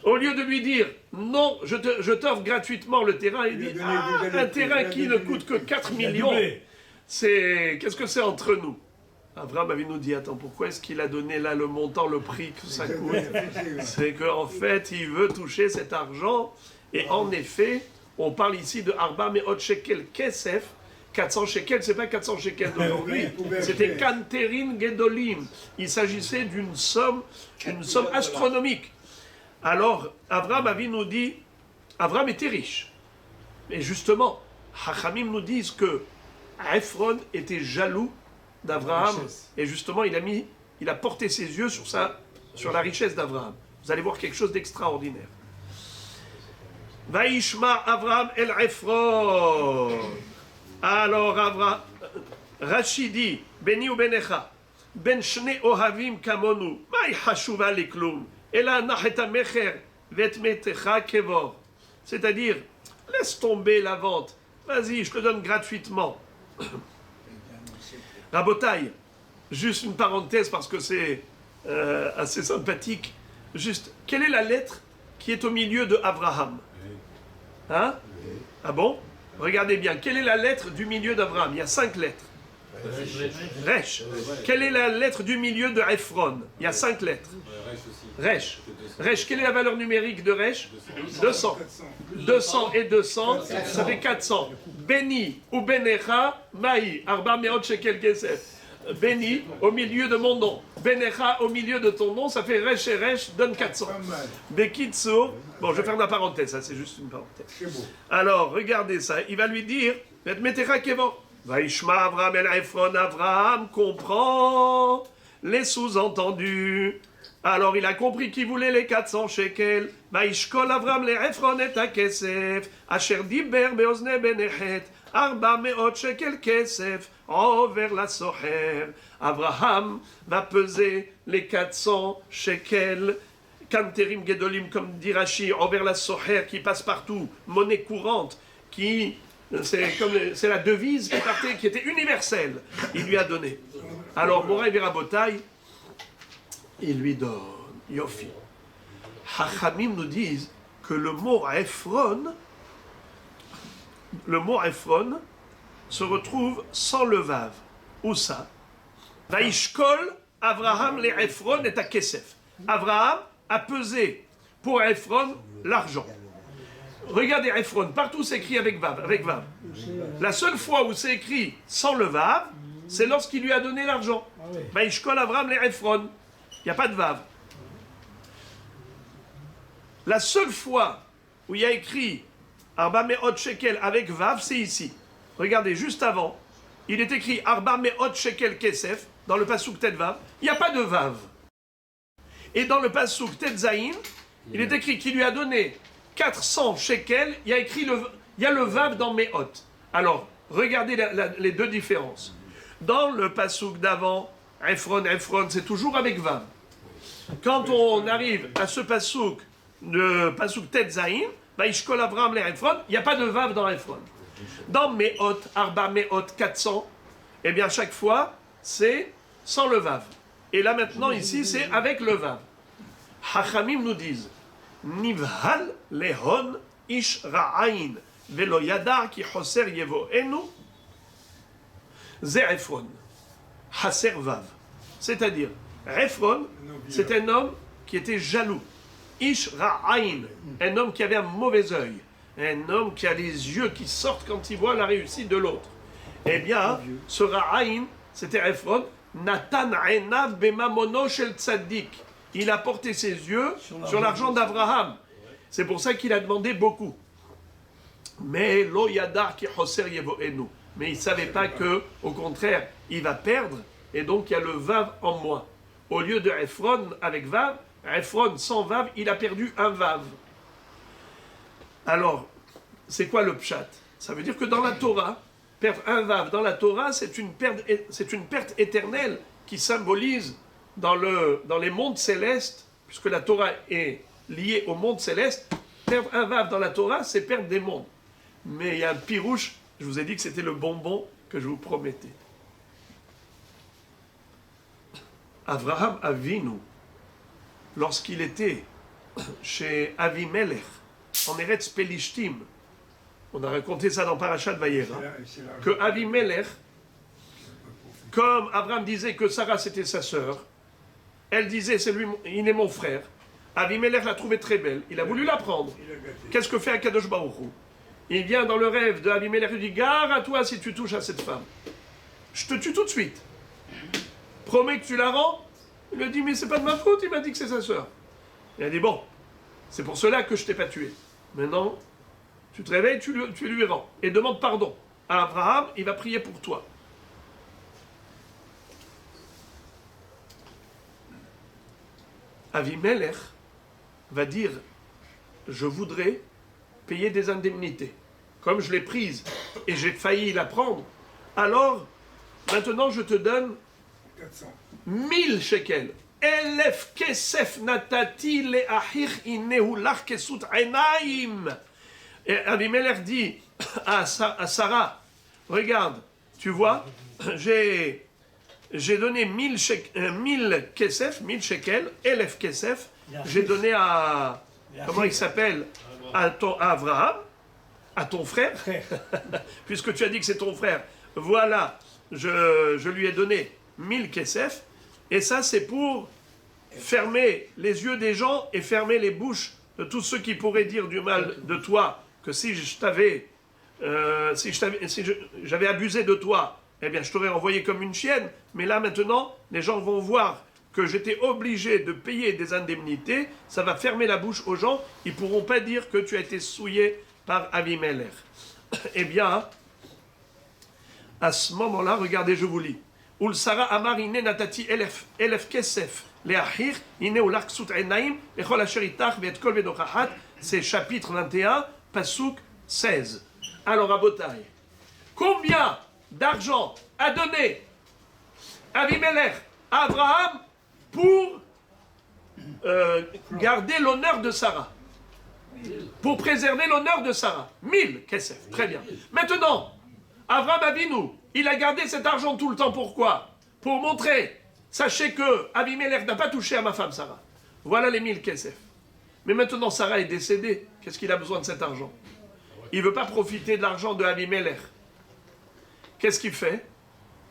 Au lieu de lui dire, non, je t'offre gratuitement le terrain, il dit, un terrain qui ne coûte que 4 millions, qu'est-ce que c'est entre nous? Avraham avait nous dit, attends, pourquoi est-ce qu'il a donné là le montant, le prix que ça coûte? C'est qu'en fait, il veut toucher cet argent, et en effet, on parle ici de Arba Me'ot Shekel Kesef, 400 shekels, c'est pas 400 shekels d'aujourd'hui, c'était Kanterin Gedolim. Il s'agissait d'une somme astronomique. Alors, Avraham Avinu dit, Avraham était riche. Et justement, Hachamim nous disent que Ephron était jaloux d'Avraham. Et justement, il a porté ses yeux sur la richesse d'Avraham. Vous allez voir quelque chose d'extraordinaire. Vaishma Avraham el Ephron. Alors, Rachidi, Beni ou Benecha, Ben Shne Ohavim Kamonu, Maï Hashuva Liklum. C'est-à-dire, laisse tomber la vente. Vas-y, je te donne gratuitement. Rabotaï, juste une parenthèse parce que c'est assez sympathique. Juste, quelle est la lettre qui est au milieu de Abraham? Hein? Ah bon? Regardez bien, quelle est la lettre du milieu d'Abraham? Il y a 5 lettres. Resh. Quelle est la lettre du milieu de Ephron? Il y a 5 lettres. Resh. Resh, quelle est la valeur numérique de Resh? 200. 200 et 200, ça fait 400. Beni ou Benecha, Maï, Arba Meot Shekel Kesef. Beni au milieu de mon nom. Benecha au milieu de ton nom, ça fait Resh et Resh, donne 400. Bekitsour, bon, je vais faire la parenthèse, ça c'est juste une parenthèse. Alors, regardez ça, il va lui dire, Metecha Kevo. Vaishma Avraham el Ephron, Avraham comprend les sous-entendus. Alors il a compris qu'il voulait les 400 shekels. Vaishkol Avraham le Ephron et akesef, asher diber beozne benechet, arba meot shekel kesef, envers la soher. Avraham va peser les 400 shekels, kanterim gedolim, comme dit Rashi, envers la soher qui passe partout, monnaie courante, c'est la devise qui était universelle. Il lui a donné. Alors, Moray Verabotai, il lui donne. Yofi. Hachamim nous disent que le mot Ephron se retrouve sans le vav. Où ça? Vaishkol Avraham le Ephron et akesef. Avraham a pesé pour Ephron l'argent. Regardez Ephron, partout c'est écrit avec vav. La seule fois où c'est écrit sans le vav, c'est lorsqu'il lui a donné l'argent. Vaishkol Avraham le Ephron. Il n'y a pas de vav. La seule fois où il y a écrit Arba me'ot shekel avec vav, c'est ici. Regardez, juste avant, il est écrit Arba me'ot shekel kesef, dans le passouk tet vav, il n'y a pas de vav. Et dans le passouk tet zayin, il est écrit qu'il lui a donné 400 shekels, il y a le vav dans me'ot. Alors, regardez les deux différences. Dans le passouk d'avant, Ephron, c'est toujours avec vav. Quand on arrive à ce passouk, le passouk tet zayin, Vaishkol Avram le Ephron, il n'y a pas de vav dans Ephron. Dans me'ot, Arba me'ot, 400, eh bien chaque fois, c'est sans le vav. Et là maintenant, ici, c'est avec le vav. Hachamim nous disent, Nivhal lehon ish ra'ain, velo yadar ki choser yevoenu, ze Ephron, haser vav. C'est-à-dire, Ephron, c'est un homme qui était jaloux. Ish ra'ain, un homme qui avait un mauvais œil, un homme qui a les yeux qui sortent quand il voit la réussite de l'autre. Eh bien, ce ra'ain, c'était Ephron, Natan enav bemamono shel tzaddik. Il a porté ses yeux sur l'argent d'Abraham. C'est pour ça qu'il a demandé beaucoup. Mais lo yadar ki choser yevoenu. Mais il ne savait pas que, au contraire, il va perdre, et donc il y a le vav en moins. Au lieu de Ephron avec vav, Ephron sans vav, il a perdu un vav. Alors, c'est quoi le pshat? Ça veut dire que dans la Torah, perdre un vav dans la Torah, c'est une perte éternelle qui symbolise dans les mondes célestes, puisque la Torah est liée au monde céleste, perdre un vav dans la Torah, c'est perdre des mondes. Mais il y a un pirouche, je vous ai dit que c'était le bonbon que je vous promettais. Avraham Avinu, lorsqu'il était chez Avimelech, en Eretz Pelishtim, on a raconté ça dans Parashat Vayera, que Avimelech, comme Abraham disait que Sarah c'était sa sœur, elle disait c'est lui, il est mon frère. Avimelech l'a trouvée très belle, il a voulu la prendre. Qu'est-ce que fait Akadosh Baruch Hu? Il vient dans le rêve de Avimelech, il dit gare à toi si tu touches à cette femme. Je te tue tout de suite. Promets que tu la rends. Il lui dit mais c'est pas de ma faute, il m'a dit que c'est sa sœur. Il a dit bon, c'est pour cela que je t'ai pas tué. Maintenant, tu te réveilles, tu lui rends et demande pardon. À Abraham, il va prier pour toi. Avimelech va dire je voudrais payer des indemnités. Comme je l'ai prise et j'ai failli la prendre, alors maintenant je te donne 1000 shekels. Elef kesef natati le'ahir inehu lach kesut enaim. Et Avimelech dit à Sarah, regarde, tu vois, j'ai donné 1000 kesef, 1000 shekels, elef kesef, j'ai donné à, comment il s'appelle, à Abraham, à ton frère, puisque tu as dit que c'est ton frère, voilà, je lui ai donné 1000 kesef, et ça c'est pour fermer les yeux des gens et fermer les bouches de tous ceux qui pourraient dire du mal de toi, que si j'avais abusé de toi, eh bien je t'aurais envoyé comme une chienne, mais là maintenant, les gens vont voir que j'étais obligé de payer des indemnités, ça va fermer la bouche aux gens, ils ne pourront pas dire que tu as été souillé par Avimelech. Eh bien, à ce moment-là, regardez, je vous lis. Ul Sarah Amar ine natati elef kesef le'achir ine ulach ksut enaim echol asher itach ve'et kol ve'nochachat. C'est chapitre 21, Passouk 16. Alors, à Botaï, combien d'argent a donné Avimelech à Abraham pour garder l'honneur de Sarah, pour préserver l'honneur de Sarah? 1000 kesef, très bien. Maintenant, Abraham Avinu, il a gardé cet argent tout le temps, pourquoi? Pour montrer, sachez que Avimelech n'a pas touché à ma femme Sarah. Voilà les 1000 kesef. Mais maintenant Sarah est décédée, qu'est-ce qu'il a besoin de cet argent? Il ne veut pas profiter de l'argent de Avimelech. Qu'est-ce qu'il fait?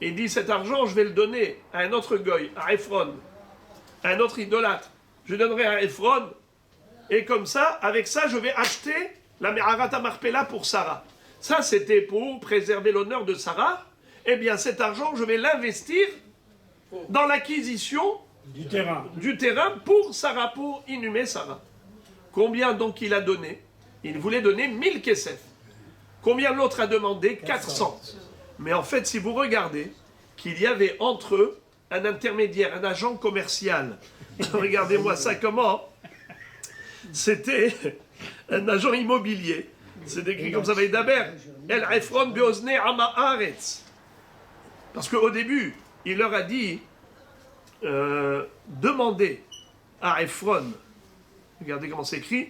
Il dit cet argent, je vais le donner à un autre goy, à Ephron, à un autre idolâtre. Je donnerai à Ephron, et comme ça, avec ça, je vais acheter la Me'arat Marpella pour Sarah. Ça, c'était pour préserver l'honneur de Sarah. Eh bien, cet argent, je vais l'investir dans l'acquisition du terrain pour Sarah, pour inhumer Sarah. Combien donc il a donné? il voulait donner 1000 kesef. Combien l'autre a demandé? 400. Mais en fait, si vous regardez qu'il y avait entre eux un intermédiaire, un agent commercial. Regardez-moi ça comment. C'était un agent immobilier. C'est écrit comme ça, Vaidaber. El Efron Beozne Ama Haaretz. Parce qu'au début, il leur a dit demandez à Ephron. Regardez comment c'est écrit.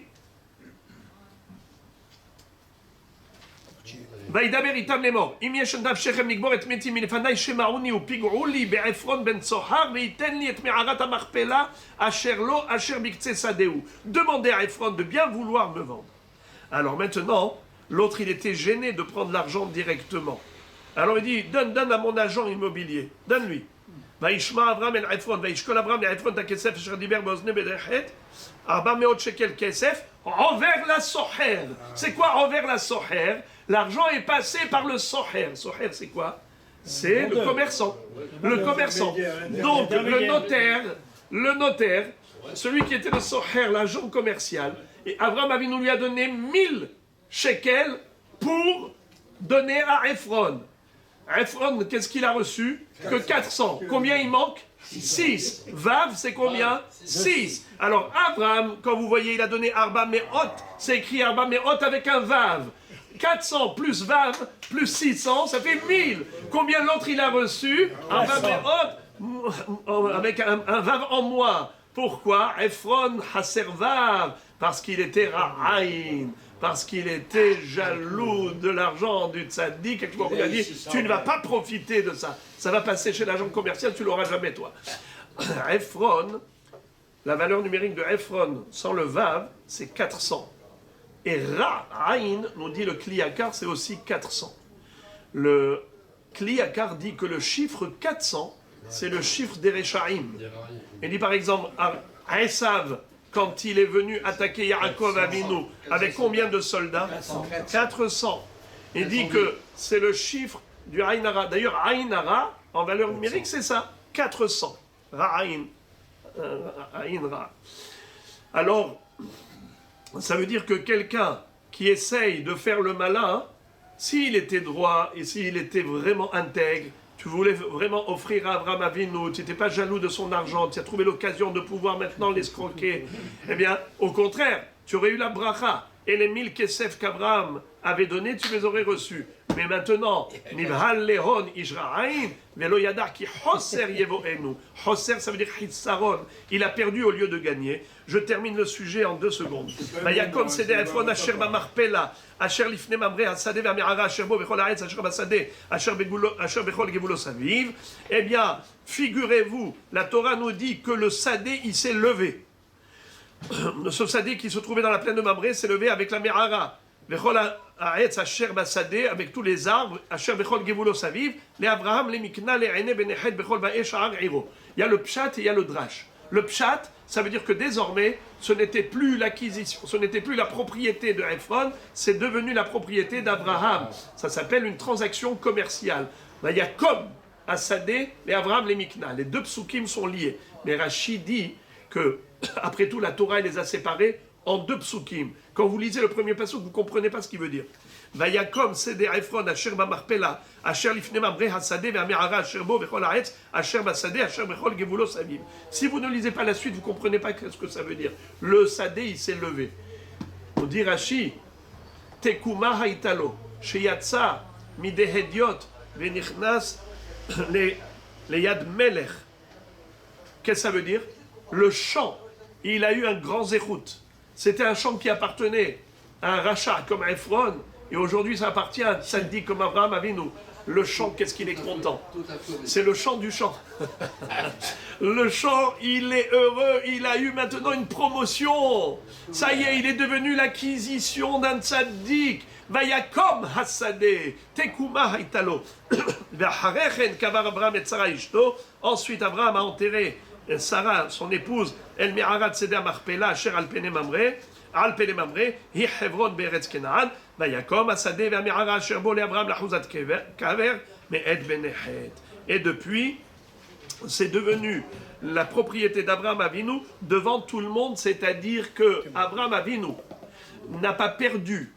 וידבר איתם לאמור, אם יש נפשכם לגמור את מתי מלפניי שמעוני ופיגעו לי בעפרון בן צוחר וייתן לי את מערת המכפלה אשר לו אשר בקצה שדהו. Demandez à Ephron de bien vouloir me vendre. Alors maintenant, l'autre il était gêné de prendre l'argent directement. Alors il dit, donne à mon agent immobilier, donne-lui. וישמע אברהם אל עפרון, וישקול אברהם לעפרון את הכסף אשר דיבר באוזני בדחת, 400 שקל כסף, envers la soher. C'est quoi envers la soher? L'argent est passé par le soher. Soher c'est quoi? C'est le commerçant. Le commerçant. Donc le notaire, celui qui était le soher, l'agent commercial, et Abraham Avinu lui a donné 1000 shekels pour donner à Ephron. Ephron, qu'est-ce qu'il a reçu? Que 400. Combien il manque? 6. Vav, c'est combien? 6. Alors, Abraham, quand vous voyez, il a donné Arba Me'ot. C'est écrit Arba Me'ot avec un Vav. 400 plus Vav plus 600, ça fait 1000. Combien l'autre il a reçu? Arba Me'ot avec un Vav en moins. Pourquoi? Ephron Haser Vav. Parce qu'il était Ra'ain. Parce qu'il était jaloux de l'argent du tzaddik, et que lui a dit, tu ne vas pas profiter de ça. Ça va passer chez l'agent commercial, tu l'auras jamais toi. Ephron, la valeur numérique de Ephron sans le Vav, c'est 400. Et Ra'ain, nous dit le Kliyakar, c'est aussi 400. Le Kliyakar dit que le chiffre 400, c'est le chiffre des Rechaim. Il dit par exemple, à Esav, quand il est venu attaquer Yaakov Avinu, avec combien de soldats? 400. Il dit que c'est le chiffre du Aïnara. D'ailleurs, Aïnara, en valeur numérique, c'est ça, 400. Ra'ain. Aïnra. Alors, ça veut dire que quelqu'un qui essaye de faire le malin, s'il était droit et s'il était vraiment intègre, tu voulais vraiment offrir à Abraham Avinu, tu n'étais pas jaloux de son argent, tu as trouvé l'occasion de pouvoir maintenant l'escroquer, eh bien, au contraire, tu aurais eu la bracha. Et les 1000 kesef qu'Abraham avait donnés, tu les aurais reçus. Mais maintenant, Nibhal Lehon Isra'ain, Velo Yadar ki Hoser Yevoenu. Hoser, ça veut dire Hitsaron. Il a perdu au lieu de gagner. Je termine le sujet en 2 secondes. Yakom Seder Ephron Asher Bamarpela, Asher Lifne Mamre, Hasadeh Vamerara, Asher Bo Bechol Haaretz, Asher Basadeh, Asher Bechol Gevulo Saviv. Eh bien, figurez-vous, la Torah nous dit que le Sadeh, il s'est levé. Ce Sadeh qui se trouvait dans la plaine de Mamré s'est levé avec la Merara. Bechol Haaretz, Asher Basadeh, avec tous les arbres, Asher Bechol Gevulo Saviv, les Abraham, les Mikna, les Aine, Benechet, Bechol Vaesh, Ar, Iro. Il y a le Pshat et il y a le Drash. Le Pshat, ça veut dire que désormais, ce n'était plus l'acquisition, ce n'était plus la propriété de Ephron, c'est devenu la propriété d'Abraham. Ça s'appelle une transaction commerciale. Il y a comme Asadé et Abraham les Mikna. Les 2 psukim sont liés. Mais Rachid dit que, après tout, la Torah les a séparés en 2 psukim. Quand vous lisez le premier pasuk, vous ne comprenez pas ce qu'il veut dire. Vayakom seder Ephron asher bamarpela asher lifne mamre hasadeh ve'amerara asher bo vechol haaretz asher basadeh asher bechol gevulo saviv. Si vous ne lisez pas la suite, vous ne comprenez pas ce que ça veut dire. Le sadeh, il s'est levé. On dit Rashi, tekuma haitalo sheyatsa midehediot venichnas le yad melech. Qu'est-ce que ça veut dire? Le champ, il a eu un grand zérout. C'était un champ qui appartenait à un rachat comme Ephron, et aujourd'hui ça appartient à un tzaddik comme Abraham Avinu. Le champ, qu'est-ce qu'il est content? C'est le champ du champ. Le champ, il est heureux, il a eu maintenant une promotion. Ça y est, il est devenu l'acquisition d'un tzaddik. Vayakom hasadeh, tekuma haitalo. Vaharechen kavar Abraham et Sarah ishto. Ensuite, Abraham a enterré Sarah, son épouse, El Merarat Seder Marpela, Asher Alpene Mamre, Alpene Mamre, Hi Hebron Beretz Kenaan, Vayakom Asadeh Ve'Amerarat Asher Bo Abraham Lachuzat Kaver, Me'ed Benechet. Et depuis, c'est devenu la propriété d'Abraham Avinu devant tout le monde, c'est-à-dire que Abraham Avinu, n'a pas perdu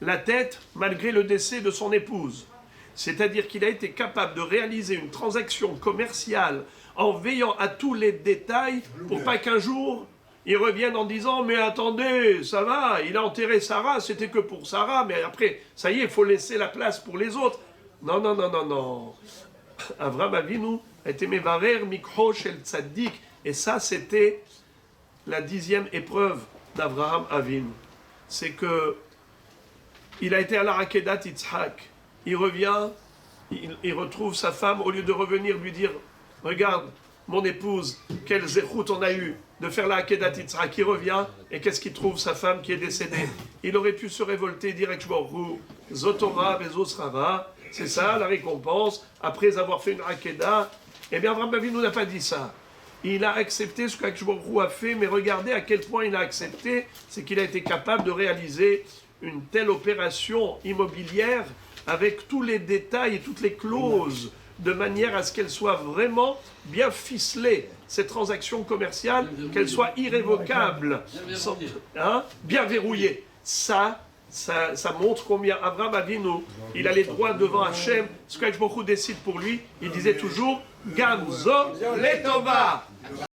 la tête malgré le décès de son épouse. C'est-à-dire qu'il a été capable de réaliser une transaction commerciale en veillant à tous les détails pour pas qu'un jour il revienne en disant « Mais attendez, ça va, il a enterré Sarah, c'était que pour Sarah, mais après, ça y est, il faut laisser la place pour les autres. » Non, non, non, non, non. Avraham Avinu a été Mevarer Mikro Shel Tzaddik. Et ça, c'était la 10e épreuve d'Avraham Avinu. C'est que il a été à la Rakedat Yitzhak. Il revient, il retrouve sa femme, au lieu de revenir lui dire « Regarde, mon épouse, quelle zéchout on a eu de faire la Rakedat Yitzhak. » Il revient, et qu'est-ce qu'il trouve? Sa femme qui est décédée. Il aurait pu se révolter directement. « Zotora bezosrava » c'est ça la récompense, après avoir fait une Rakedah. Eh bien, Avraham Avinu n'a pas dit ça. Il a accepté ce qu'Akshborou a fait, mais regardez à quel point il a accepté, c'est qu'il a été capable de réaliser une telle opération immobilière avec tous les détails et toutes les clauses, de manière à ce qu'elle soit vraiment bien ficelée, cette transaction commerciale, qu'elle soit irrévocable, bien verrouillée. Ça montre combien Avraham Avinu, il a les droits devant Hachem. Ce qu'Akshborou décide pour lui, il disait toujours Gamzo Letova.